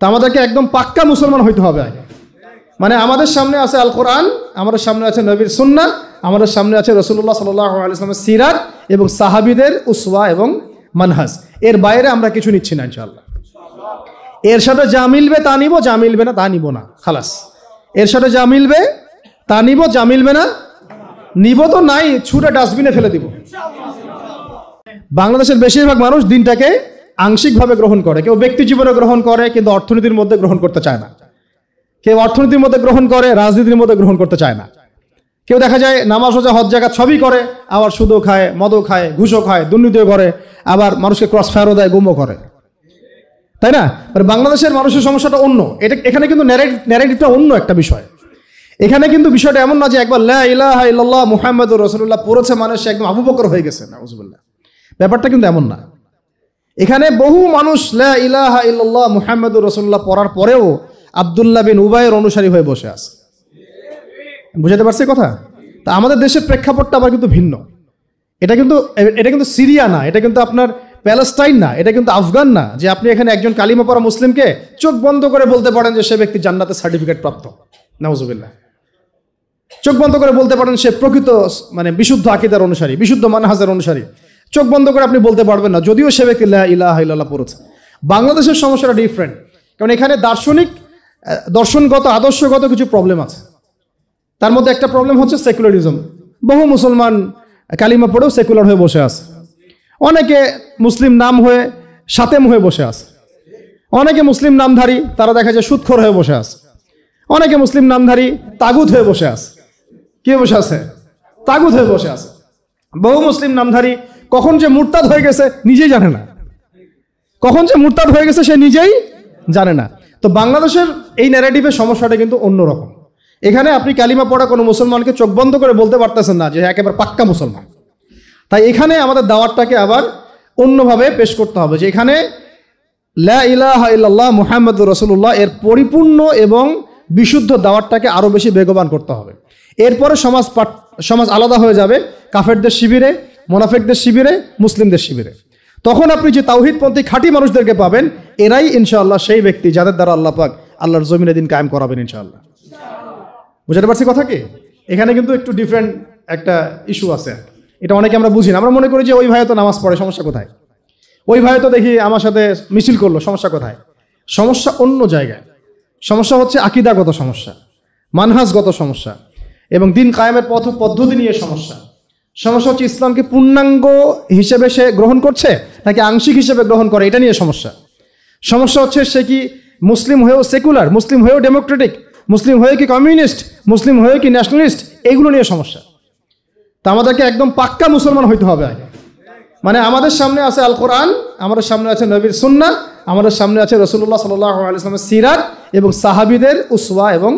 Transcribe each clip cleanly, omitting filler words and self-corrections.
তা আমাদেরকে একদম পাক্কা মুসলমান হইতে হবে আগে। মানে আমাদের সামনে আছে আল কোরআন, আমাদের সামনে আছে নবীর সুন্নাহ, আমাদের সামনে আছে রাসূলুল্লাহ সাল্লাল্লাহু আলাইহি ওয়াসাল্লামের সিরাত এবং সাহাবীদের উসওয়া এবং মানহাজ। এর বাইরে আমরা কিছু নিচ্ছি না ইনশাআল্লাহ। এর সাথে যা মিলবে তা নিব, যা মিলবে না তা নিব না, খালাস। এর সাথে যা মিলবে তা নিব, যা মিলবে না নিব তো নাই, ছুঁড়ে ডাস্টবিনে ফেলে দিব। বাংলাদেশের বেশিরভাগ মানুষ দিনটাকে আংশিকভাবে গ্রহণ করে, কেউ ব্যক্তি জীবনে গ্রহণ করে কিন্তু অর্থনীতির মধ্যে গ্রহণ করতে চায় না, কেউ অর্থনীতির মধ্যে গ্রহণ করে রাজনীতির মধ্যে গ্রহণ করতে চায় না, কেউ দেখা যায় নামাজ রোজা হজ জাকাত সবই করে, আবার সুদও খায়, মদও খায়, ঘুষও খায়, দুর্নীতিও করে, আবার মানুষকে ক্রস ফায়ারও দেয়, গুমও করে, তাই না? বাংলাদেশের মানুষের সমস্যাটা অন্য। এখানে কিন্তু ন্যারেটিভটা অন্য একটা বিষয়। এখানে কিন্তু বিষয়টা এমন না যে একবার লা ইলাহা ইল্লাল্লাহ মুহাম্মাদুর রাসূলুল্লাহ পড়েছে মানে সে একদম আবু বকর হয়ে গেছে, নাউজুবিল্লাহ। ব্যাপারটা কিন্তু এমন না। এখানে বহু মানুষ লা ইলাহা ইল্লাল্লাহ মুহাম্মাদুর রাসূলুল্লাহ পড়ার পরেও আব্দুল্লাহ বিন উবাইয়ের অনুসারী হয়ে বসে আছে। বুঝাতে পারছি কথা? তা আমাদের দেশের প্রেক্ষাপটটা আবার কিন্তু ভিন্ন। এটা কিন্তু সিরিয়া না, এটা কিন্তু আপনার প্যালেস্টাইন না, এটা কিন্তু আফগান না যে আপনি এখানে একজন কালিমা পড়া মুসলিমকে চোখ বন্ধ করে বলতে পারেন যে সে ব্যক্তি জান্নাতের সার্টিফিকেট প্রাপ্ত, নাউজুবিল্লাহ। চোখ বন্ধ করে বলতে পারেন সে প্রকৃত মানে বিশুদ্ধ আকীদার অনুসারী, বিশুদ্ধ মানহাজের অনুসারী। চোখ বন্ধ করে আপনি বলতে পারবেন না, যদিও সে ব্যক্তি লা ইলাহা ইল্লাল্লাহ পড়েছে। বাংলাদেশের সমস্যাটা ডিফারেন্ট, কারণ এখানে দর্শনগত আদর্শগত কিছু প্রবলেম আছে। তার মধ্যে একটা প্রবলেম হচ্ছে সেকুলারিজম। বহু মুসলমান কালিমা পড়েও সেকুলার হয়ে বসে আছে। অনেকে মুসলিম নাম হয়ে সাতেম হয়ে বসে আছে, অনেকে মুসলিম নামধারী তারা দেখা যায় সুদখোর হয়ে বসে আছে, অনেকে মুসলিম নামধারী তাগুত হয়ে বসে আছে। কে বসে আছে? তাগুত হয়ে বসে আছে। বহু মুসলিম নামধারী কখন যে মুরতাদ হয়ে গেছে নিজেই জানে না, কখন যে মুরতাদ হয়ে গেছে সে নিজেই জানে না। তো বাংলাদেশের এই ন্যারেটিভের সমস্যাটা কিন্তু অন্যরকম। এখানে আপনি কালিমা পড়া কোনো মুসলমানকে চোখ বন্ধ করে বলতে পারতেছেন না যে একেবারে পাক্কা মুসলমান। তাই এখানে আমাদের দাওয়াতটাকে আবার অন্যভাবে পেশ করতে হবে, যে এখানে লা ইলাহা ইল্লাল্লাহ মুহাম্মাদুর রাসূলুল্লাহ এর পরিপূর্ণ এবং বিশুদ্ধ দাওয়াতটাকে আরও বেশি বেগবান করতে হবে। এরপরে সমাজ আলাদা হয়ে যাবে কাফেরদের শিবিরে, মুনাফিকদের শিবিরে, মুসলিমদের শিবিরে। তখন আপনি যে তাওহীদপন্থী খাঁটি মানুষদেরকে পাবেন, এরাই ইনশাআল্লাহ সেই ব্যক্তি যাদের দ্বারা আল্লাহ পাক আল্লাহর জমিনে দিন কায়েম করাবেন ইনশাআল্লাহ। বুঝতে পারছি কথা কি? এখানে কিন্তু একটু ডিফারেন্ট একটা ইস্যু আছে, এটা অনেকে আমরা বুঝি না। আমরা মনে করি যে ওই ভাই তো নামাজ পড়ে, সমস্যা কোথায়? ওই ভাই তো দেখি আমার সাথে মিছিল করলো, সমস্যা কোথায়? সমস্যা অন্য জায়গায়। সমস্যা হচ্ছে আকীদাগত সমস্যা, মানহাজগত সমস্যা এবং দিন কায়েমের পদ্ধতি নিয়ে সমস্যা। সমস্যা হচ্ছে ইসলামকে পূর্ণাঙ্গ হিসেবে সে গ্রহণ করছে নাকি আংশিক হিসেবে গ্রহণ করে, এটা নিয়ে সমস্যা। সমস্যা হচ্ছে সে কি মুসলিম হয়েও সেকুলার, মুসলিম হয়েও ডেমোক্রেটিক, মুসলিম হয়ে কি কমিউনিস্ট, মুসলিম হয়ে কি ন্যাশনালিস্ট, এগুলো নিয়ে সমস্যা। তা আমাদেরকে একদম পাক্কা মুসলমান হইতে হবে আগে। মানে আমাদের সামনে আছে আল কোরআন, আমাদের সামনে আছে নবীর সুন্নাহ, আমাদের সামনে আছে রাসূলুল্লাহ সাল্লাল্লাহু আলাইহি ওয়াসাল্লামের সিরাত এবং সাহাবীদের উসওয়া এবং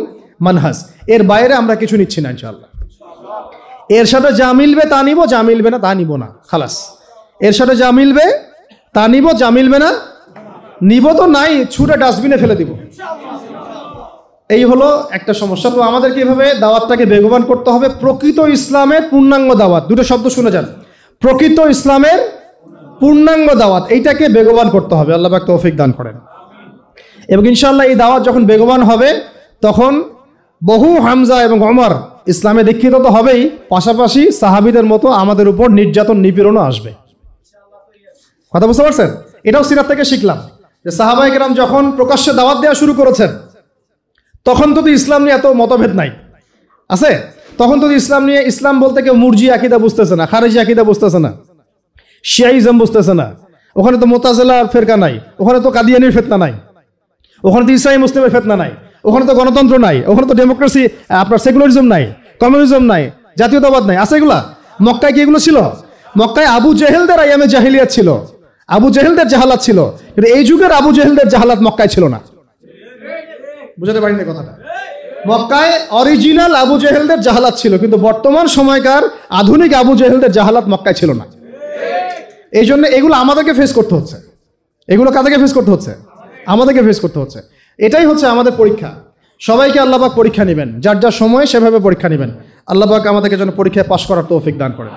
মানহাজ। এর বাইরে আমরা কিছু নিচ্ছি না ইনশাআল্লাহ। এর সাথে যা মিলবে তা নিব, যা মিলবে না তা নিব না, খালাস। এর সাথে যা মিলবে তা নিব, যা মিলবে না নিব তো নাই, ছুঁড়ে ডাস্টবিনে ফেলে দিব। এই হলো একটা সমস্যা। তো আমাদেরকে এভাবে দাওয়াতটাকে বেগবান করতে হবে। প্রকৃত ইসলামের পূর্ণাঙ্গ দাওয়াত, দুটো শব্দ শুনে যান, প্রকৃত ইসলামের পূর্ণাঙ্গ দাওয়াত, এইটাকে বেগবান করতে হবে। আল্লাহ পাক তৌফিক দান করেন। এবং ইনশাআল্লাহ এই দাওয়াত যখন বেগবান হবে তখন বহু হামজা এবং ওমর ইসলামে দীক্ষিত তো হবেই, পাশাপাশি সাহাবীদের মতো আমাদের উপর নির্যাতন নিপীড়নও আসবে। কথা বুঝতে পারছেন? এটাও সিরাত থেকে শিখলাম যে সাহাবায়ে কেরাম যখন প্রকাশ্যে দাওয়াত দেওয়া শুরু করেছেন তখন তো ইসলাম নিয়ে এত মতভেদ নাই আছে। তখন তো ইসলাম বলতে কেউ মুরজি আকীদা বুঝতেছে না, খারিজি আকীদা বুঝতেছে না, শিয়াইজম বুঝতেছে না, ওখানে তো মুতাজিলার ফেরকা নাই, ওখানে তো কাদিয়ানির ফিতনা নাই, ওখানে তো ইসলামী মুসলিমের ফিতনা নাই, ওখানে তো গণতন্ত্র নাই, ওখানে তো ডেমোক্রেসি আপনার সেকুলারিজম নাই, কমিউনিজম নাই, জাতীয়তাবাদ নাই, আছে এগুলা? মক্কায় কি এগুলো ছিল? মক্কায় আবু জেহেলদের আইয়ামে জাহিলিয়াত ছিল, আবু জেহেলদের জাহালাত ছিল, কিন্তু এই যুগের আবু জেহেলদের জাহালাত মক্কায় ছিল না। বুঝতে পারিনি কথাটা? মক্কায় অরিজিনাল আবু জেহেলদের জাহালাত ছিল, কিন্তু বর্তমান সময়কার আধুনিক আবু জেহেলদের জাহালাত মক্কায় ছিল না। এই জন্য এগুলো আমাদেরকে ফেস করতে হচ্ছে। এগুলো কাদেরকে ফেস করতে হচ্ছে? আমাদেরকে ফেস করতে হচ্ছে। এটাই হচ্ছে আমাদের পরীক্ষা। সবাইকে আল্লাহ পাক পরীক্ষা নেবেন, যার যার সময় সেভাবে পরীক্ষা নেবেন। আল্লাহ পাক আমাদেরকে যেন পরীক্ষায় পাশ করার তৌফিক দান করেন।